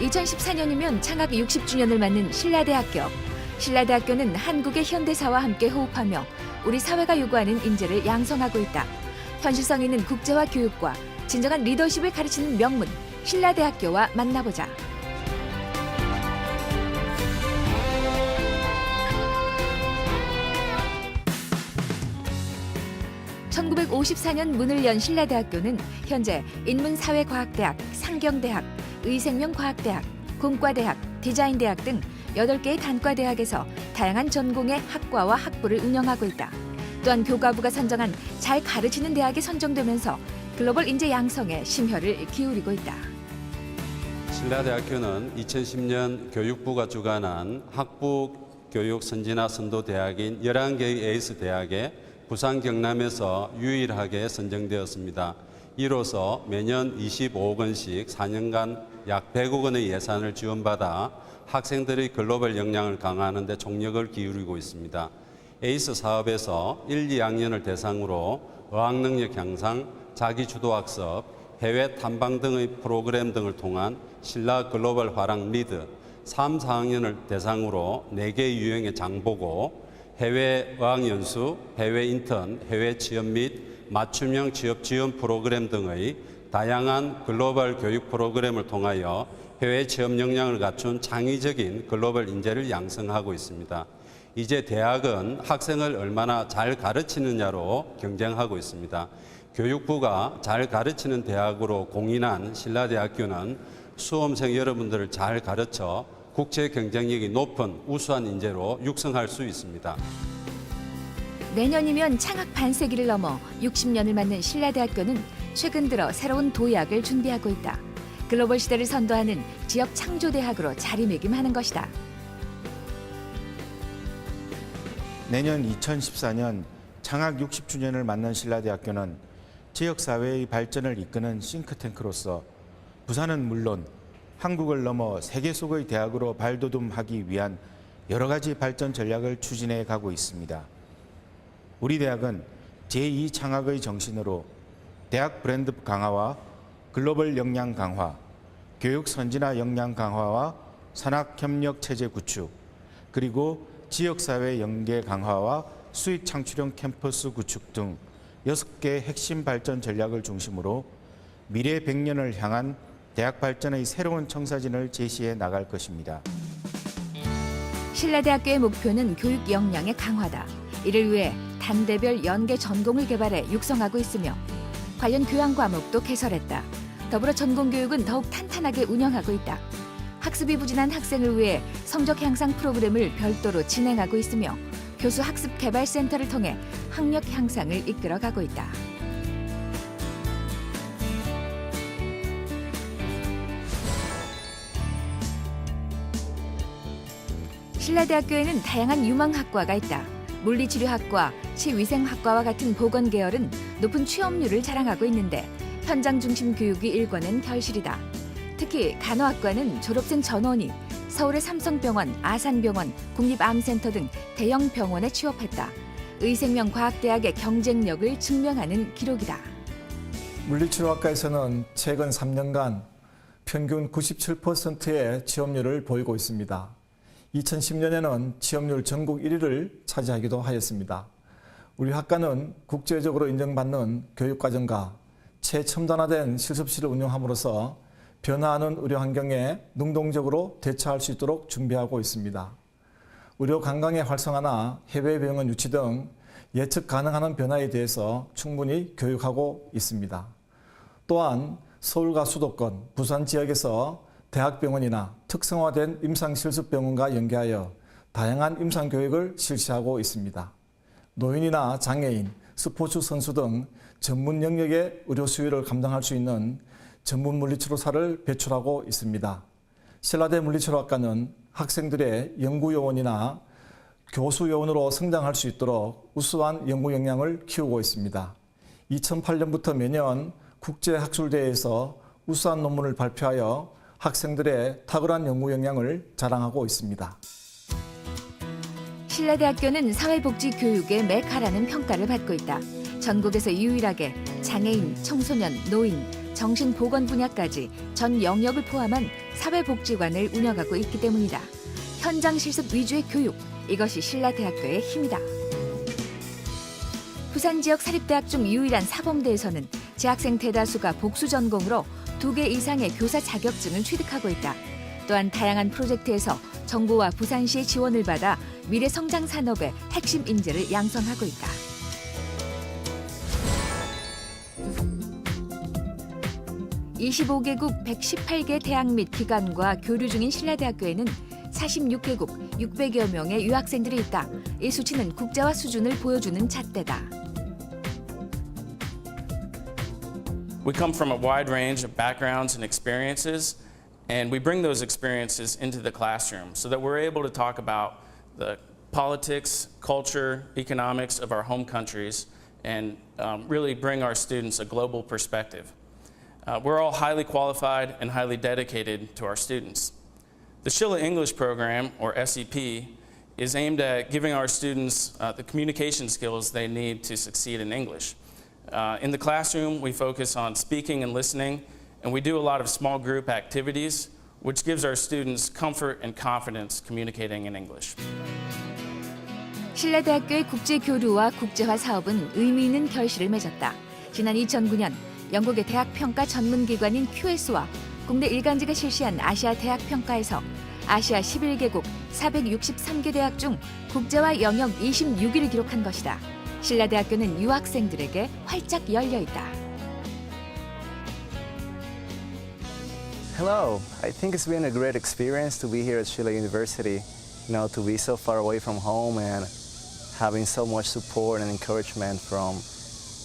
2014년이면 창학 60주년을 맞는 신라대학교. 신라대학교는 한국의 현대사와 함께 호흡하며 우리 사회가 요구하는 인재를 양성하고 있다. 현실성 있는 국제화 교육과 진정한 리더십을 가르치는 명문 신라대학교와 만나보자. (1954년) 문을 연 신라대학교는 현재 인문사회과학대학, 상경대학, 의생명과학대학, 공과대학, 디자인대학 등 8개의 단과대학에서 다양한 전공의 학과와 학부를 운영하고 있다. 또한 교과부가 선정한 잘 가르치는 대학이 선정되면서 글로벌 인재 양성에 심혈을 기울이고 있다. 신라대학교는 2010년 교육부가 주관한 학부 교육 선진화 선도 대학인 11개의 에이스 대학에 부산 경남에서 유일하게 선정되었습니다. 이로써 매년 25억 원씩 4년간 약 100억 원의 예산을 지원받아 학생들의 글로벌 역량을 강화하는 데 총력을 기울이고 있습니다. 에이스 사업에서 1, 2학년을 대상으로 어학능력 향상, 자기주도학습, 해외 탐방 등의 프로그램 등을 통한 신라 글로벌 화랑 리드, 3, 4학년을 대상으로 4개의 유형의 장보고, 해외 어학연수, 해외 인턴, 해외 취업 및 맞춤형 취업 지원 프로그램 등의 다양한 글로벌 교육 프로그램을 통하여 해외 취업 역량을 갖춘 창의적인 글로벌 인재를 양성하고 있습니다. 이제 대학은 학생을 얼마나 잘 가르치느냐로 경쟁하고 있습니다. 교육부가 잘 가르치는 대학으로 공인한 신라대학교는 수험생 여러분들을 잘 가르쳐 국제 경쟁력이 높은 우수한 인재로 육성할 수 있습니다. 내년이면 창학 반세기를 넘어 60년을 맞는 신라대학교는 최근 들어 새로운 도약을 준비하고 있다. 글로벌 시대를 선도하는 지역 창조대학으로 자리매김하는 것이다. 내년 2014년 창학 60주년을 맞는 신라대학교는 지역사회의 발전을 이끄는 싱크탱크로서 부산은 물론 한국을 넘어 세계 속의 대학으로 발돋움하기 위한 여러 가지 발전 전략을 추진해 가고 있습니다. 우리 대학은 제2창학의 정신으로 대학 브랜드 강화와 글로벌 역량 강화, 교육 선진화 역량 강화와 산학협력 체제 구축, 그리고 지역사회 연계 강화와 수익 창출형 캠퍼스 구축 등 6개 핵심 발전 전략을 중심으로 미래 100년을 향한 대학 발전의 새로운 청사진을 제시해 나갈 것입니다. 신라대학교의 목표는 교육 역량의 강화다. 이를 위해 단대별 연계 전공을 개발해 육성하고 있으며 관련 교양 과목도 개설했다. 더불어 전공교육은 더욱 탄탄하게 운영하고 있다. 학습이 부진한 학생을 위해 성적 향상 프로그램을 별도로 진행하고 있으며 교수 학습 개발센터를 통해 학력 향상을 이끌어가고 있다. 신라대학교에는 다양한 유망학과가 있다. 물리치료학과, 치위생학과와 같은 보건계열은 높은 취업률을 자랑하고 있는데 현장 중심 교육이 일궈낸 결실이다. 특히 간호학과는 졸업생 전원이 서울의 삼성병원, 아산병원, 국립암센터 등 대형 병원에 취업했다. 의생명과학대학의 경쟁력을 증명하는 기록이다. 물리치료학과에서는 최근 3년간 평균 97%의 취업률을 보이고 있습니다. 2010년에는 취업률 전국 1위를 차지하기도 하였습니다. 우리 학과는 국제적으로 인정받는 교육과정과 최첨단화된 실습실을 운영함으로써 변화하는 의료 환경에 능동적으로 대처할 수 있도록 준비하고 있습니다. 의료 관광의 활성화나 해외 병원 유치 등 예측 가능한 변화에 대해서 충분히 교육하고 있습니다. 또한 서울과 수도권, 부산 지역에서 대학병원이나 특성화된 임상실습병원과 연계하여 다양한 임상교육을 실시하고 있습니다. 노인이나 장애인, 스포츠 선수 등 전문 영역의 의료 수요를 감당할 수 있는 전문 물리치료사를 배출하고 있습니다. 신라대 물리치료학과는 학생들의 연구요원이나 교수요원으로 성장할 수 있도록 우수한 연구 역량을 키우고 있습니다. 2008년부터 매년 국제학술대회에서 우수한 논문을 발표하여 학생들의 탁월한 연구 역량을 자랑하고 있습니다. 신라대학교는 사회복지 교육의 메카라는 평가를 받고 있다. 전국에서 유일하게 장애인, 청소년, 노인, 정신보건 분야까지 전 영역을 포함한 사회복지관을 운영하고 있기 때문이다. 현장 실습 위주의 교육, 이것이 신라대학교의 힘이다. 부산 지역 사립대학 중 유일한 사범대에서는 재학생 대다수가 복수 전공으로 2개 이상의 교사 자격증을 취득하고 있다. 또한 다양한 프로젝트에서 정부와 부산시의 지원을 받아 미래 성장 산업의 핵심 인재를 양성하고 있다. (25개국) 118개 대학 및 기관과 교류 중인 신라대학교에는 46개국 600여 명의 유학생들이 있다. 이 수치는 국제화 수준을 보여주는 잣대다. We come from a wide range of backgrounds and experiences, and we bring those experiences into the classroom so that we're able to talk about the politics, culture, economics of our home countries and really bring our students a global perspective. We're all highly qualified and highly dedicated to our students. The Schiller English Program, or SEP, is aimed at giving our students the communication skills they need to succeed in English. In the classroom, we focus on speaking and listening, and we do a lot of small group activities, which gives our students comfort and confidence communicating in English. 신라대학교의 국제교류와 국제화 사업은 의미 있는 결실을 맺었다. 지난 2009년 영국의 대학평가 전문기관인 QS와 국내 일간지가 실시한 아시아 대학평가에서 아시아 11개국 463개 대학 중 국제화 영역 26위를 기록한 것이다. 신라대학교는 유학생들에게 활짝 열려 있다. Hello, I think it's been a great experience to be here at Schiller University. You know, to be so far away from home and having so much support and encouragement from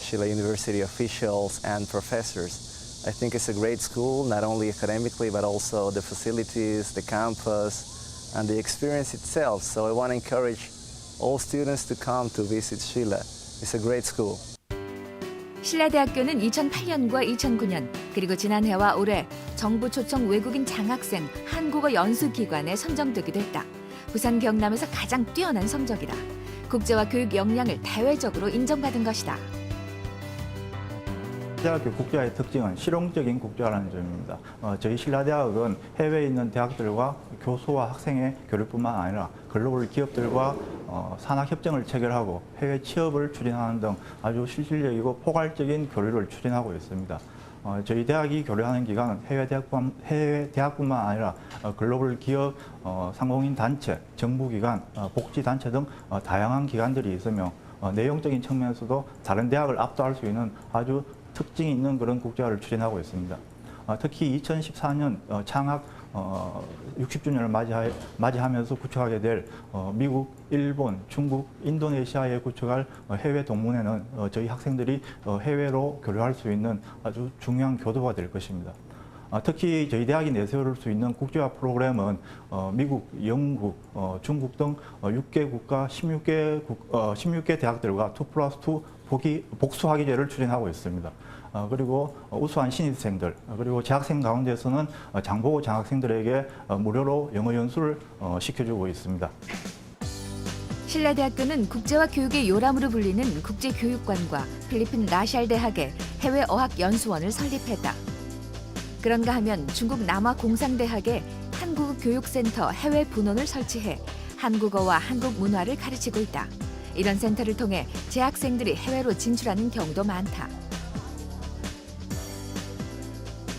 Schiller University officials and professors. I think it's a great school, not only academically, but also the facilities, the campus, and the experience itself. So I want to encourage all students to come to visit Schiller. It's a great school. 신라대학교는 2008년과 2009년 그리고 지난해와 올해 정부 초청 외국인 장학생 한국어 연수기관에 선정되기도 했다. 부산 경남에서 가장 뛰어난 성적이다. 국제화 교육 역량을 대외적으로 인정받은 것이다. 대학교 국제화의 특징은 실용적인 국제화라는 점입니다. 저희 신라대학은 해외에 있는 대학들과 교수와 학생의 교류뿐만 아니라 글로벌 기업들과 산학협정을 체결하고 해외 취업을 추진하는 등 아주 실질적이고 포괄적인 교류를 추진하고 있습니다. 저희 대학이 교류하는 기관은 해외 대학뿐만 아니라 글로벌 기업, 상공인 단체, 정부기관, 복지단체 등 다양한 기관들이 있으며 내용적인 측면에서도 다른 대학을 압도할 수 있는 아주 특징이 있는 그런 국제화를 추진하고 있습니다. 특히 2014년 창학 60주년을 맞이하면서 구축하게 될 미국, 일본, 중국, 인도네시아에 구축할 해외 동문회는 저희 학생들이 해외로 교류할 수 있는 아주 중요한 교도가 될 것입니다. 특히 저희 대학이 내세울 수 있는 국제화 프로그램은 미국, 영국, 중국 등 6개 국가 16개 대학들과 2+2 복수학위제를 추진하고 있습니다. 그리고 우수한 신입생들, 그리고 재학생 가운데서는 장보고 장학생들에게 무료로 영어 연수를 시켜주고 있습니다. 신라대학교는 국제화 교육의 요람으로 불리는 국제교육관과 필리핀 라샬 대학의 해외 어학연수원을 설립했다. 그런가 하면 중국 남아공상대학의 한국어 교육센터 해외 분원을 설치해 한국어와 한국 문화를 가르치고 있다. 이런 센터를 통해 재학생들이 해외로 진출하는 경우도 많다.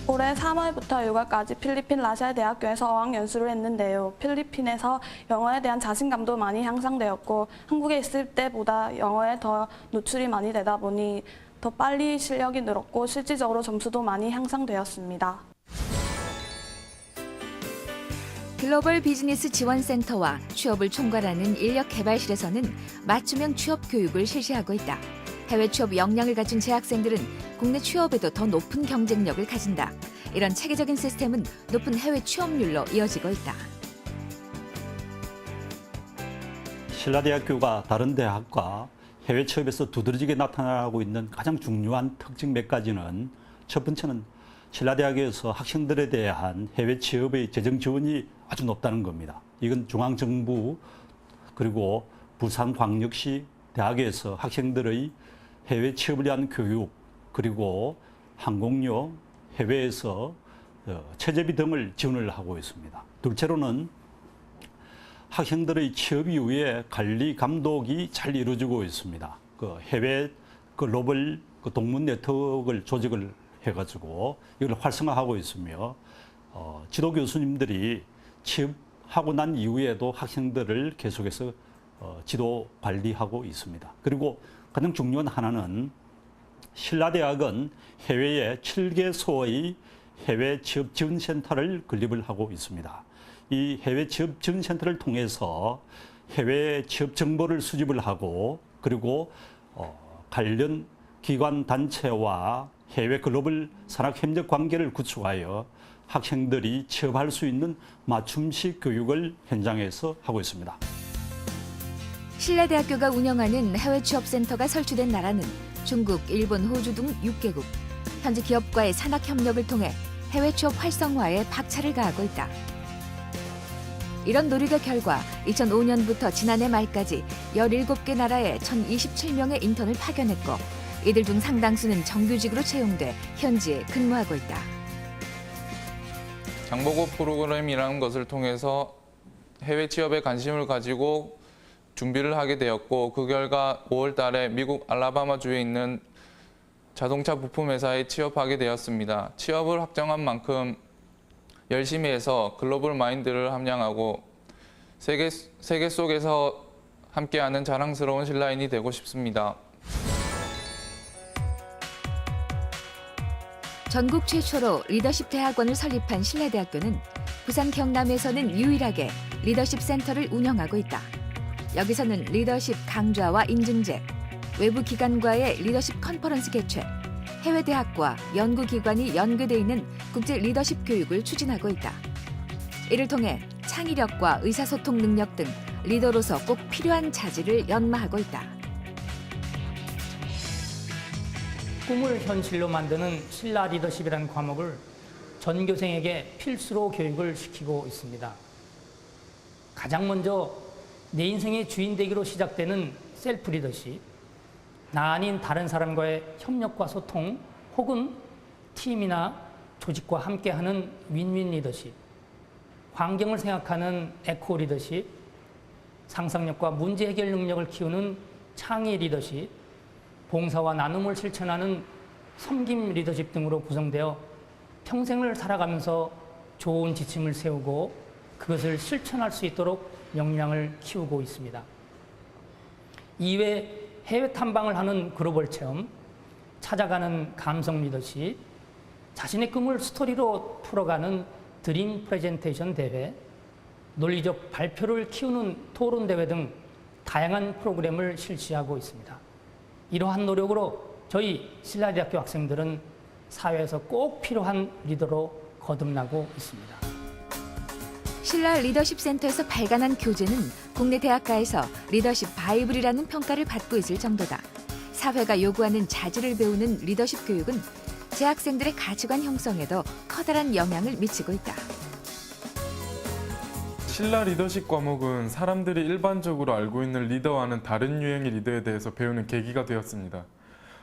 올해 3월부터 6월까지 필리핀 라샬 대학교에서 어학연수를 했는데요. 필리핀에서 영어에 대한 자신감도 많이 향상되었고 한국에 있을 때보다 영어에 더 노출이 많이 되다 보니 더 빨리 실력이 늘었고 실질적으로 점수도 많이 향상되었습니다. 글로벌 비즈니스 지원센터와 취업을 총괄하는 인력개발실에서는 맞춤형 취업 교육을 실시하고 있다. 해외 취업 역량을 갖춘 재학생들은 국내 취업에도 더 높은 경쟁력을 가진다. 이런 체계적인 시스템은 높은 해외 취업률로 이어지고 있다. 신라대학교가 다른 대학과 해외 취업에서 두드러지게 나타나고 있는 가장 중요한 특징 몇 가지는 첫 번째는 신라대학에서 학생들에 대한 해외 취업의 재정 지원이 아주 높다는 겁니다. 이건 중앙정부 그리고 부산광역시 대학에서 학생들의 해외 취업을 위한 교육 그리고 항공료, 해외에서 체제비 등을 지원을 하고 있습니다. 둘째로는 학생들의 취업 이후에 관리 감독이 잘 이루어지고 있습니다. 그 해외 글로벌 동문 네트워크를 조직을 해가지고 이걸 활성화하고 있으며 지도 교수님들이 취업하고 난 이후에도 학생들을 계속해서 지도 관리하고 있습니다. 그리고 가장 중요한 하나는 신라대학은 해외에 7개소의 해외 취업 지원 센터를 건립을 하고 있습니다. 이 해외 취업 지원 센터를 통해서 해외 취업 정보를 수집을 하고 그리고 관련 기관 단체와 해외 글로벌 산학 협력 관계를 구축하여 학생들이 취업할 수 있는 맞춤식 교육을 현장에서 하고 있습니다. 신라대학교가 운영하는 해외 취업센터가 설치된 나라는 중국, 일본, 호주 등 6개국. 현지 기업과의 산학 협력을 통해 해외 취업 활성화에 박차를 가하고 있다. 이런 노력의 결과 2005년부터 지난해 말까지 17개 나라에 1,027명의 인턴을 파견했고 이들 중 상당수는 정규직으로 채용돼 현지에 근무하고 있다. 장보고 프로그램이라는 것을 통해서 해외 취업에 관심을 가지고 준비를 하게 되었고 그 결과 5월 달에 미국 알라바마주에 있는 자동차 부품 회사에 취업하게 되었습니다. 취업을 확정한 만큼 열심히 해서 글로벌 마인드를 함양하고 세계 속에서 함께하는 자랑스러운 신라인이 되고 싶습니다. 전국 최초로 리더십 대학원을 설립한 신라대학교는 부산 경남에서는 유일하게 리더십 센터를 운영하고 있다. 여기서는 리더십 강좌와 인증제, 외부 기관과의 리더십 컨퍼런스 개최, 해외 대학과 연구기관이 연계돼 있는 국제 리더십 교육을 추진하고 있다. 이를 통해 창의력과 의사소통 능력 등 리더로서 꼭 필요한 자질을 연마하고 있다. 꿈을 현실로 만드는 신라 리더십이라는 과목을 전교생에게 필수로 교육을 시키고 있습니다. 가장 먼저 내 인생의 주인 되기로 시작되는 셀프 리더십, 나 아닌 다른 사람과의 협력과 소통 혹은 팀이나 조직과 함께하는 윈윈 리더십, 환경을 생각하는 에코 리더십, 상상력과 문제 해결 능력을 키우는 창의 리더십, 봉사와 나눔을 실천하는 섬김 리더십 등으로 구성되어 평생을 살아가면서 좋은 지침을 세우고 그것을 실천할 수 있도록 역량을 키우고 있습니다. 이외 해외 탐방을 하는 글로벌 체험, 찾아가는 감성 리더십, 자신의 꿈을 스토리로 풀어가는 드림 프레젠테이션 대회, 논리적 발표를 키우는 토론 대회 등 다양한 프로그램을 실시하고 있습니다. 이러한 노력으로 저희 신라대학교 학생들은 사회에서 꼭 필요한 리더로 거듭나고 있습니다. 신라 리더십 센터에서 발간한 교재는 국내 대학가에서 리더십 바이블이라는 평가를 받고 있을 정도다. 사회가 요구하는 자질을 배우는 리더십 교육은 재학생들의 가치관 형성에도 커다란 영향을 미치고 있다. 신라 리더십 과목은 사람들이 일반적으로 알고 있는 리더와는 다른 유형의 리더에 대해서 배우는 계기가 되었습니다.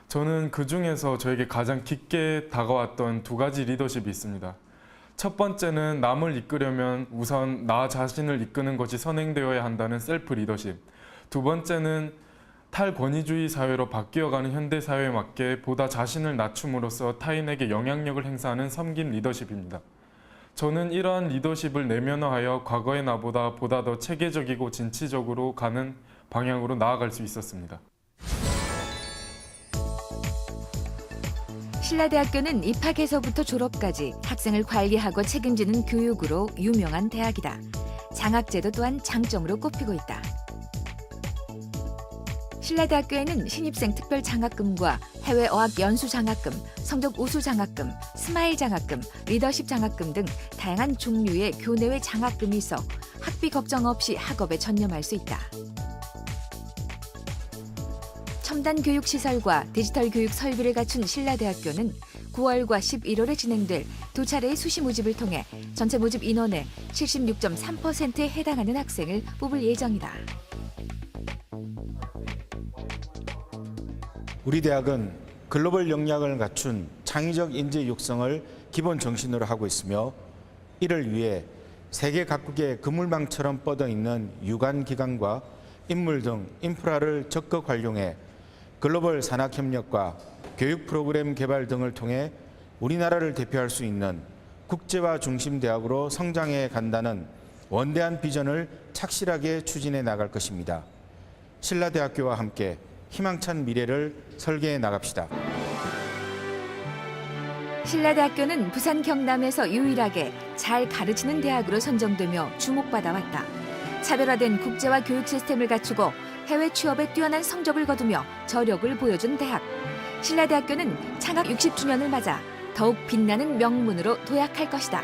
저는 그중에서 저에게 가장 깊게 다가왔던 두 가지 리더십이 있습니다. 첫 번째는 남을 이끌려면 우선 나 자신을 이끄는 것이 선행되어야 한다는 셀프 리더십. 두 번째는 탈권위주의 사회로 바뀌어가는 현대사회에 맞게 보다 자신을 낮춤으로써 타인에게 영향력을 행사하는 섬김 리더십입니다. 저는 이러한 리더십을 내면화하여 과거의 나보다 보다 더 체계적이고 진취적으로 가는 방향으로 나아갈 수 있었습니다. 신라대학교는 입학에서부터 졸업까지 학생을 관리하고 책임지는 교육으로 유명한 대학이다. 장학제도 또한 장점으로 꼽히고 있다. 신라대학교에는 신입생 특별 장학금과 해외 어학 연수 장학금, 성적 우수 장학금, 스마일 장학금, 리더십 장학금 등 다양한 종류의 교내외 장학금이 있어 학비 걱정 없이 학업에 전념할 수 있다. 첨단 교육 시설과 디지털 교육 설비를 갖춘 신라대학교는 9월과 11월에 진행될 두 차례의 수시 모집을 통해 전체 모집 인원의 76.3%에 해당하는 학생을 뽑을 예정이다. 우리 대학은 글로벌 역량을 갖춘 창의적 인재 육성을 기본 정신으로 하고 있으며 이를 위해 세계 각국의 그물망처럼 뻗어 있는 유관 기관과 인물 등 인프라를 적극 활용해 글로벌 산학협력과 교육 프로그램 개발 등을 통해 우리나라를 대표할 수 있는 국제화 중심 대학으로 성장해 간다는 원대한 비전을 착실하게 추진해 나갈 것입니다. 신라대학교와 함께 희망찬 미래를 설계해 나갑시다. 신라대학교는 부산 경남에서 유일하게 잘 가르치는 대학으로 선정되며 주목받아왔다. 차별화된 국제화 교육 시스템을 갖추고 해외 취업에 뛰어난 성적을 거두며 저력을 보여준 대학. 신라대학교는 창학 60주년을 맞아 더욱 빛나는 명문으로 도약할 것이다.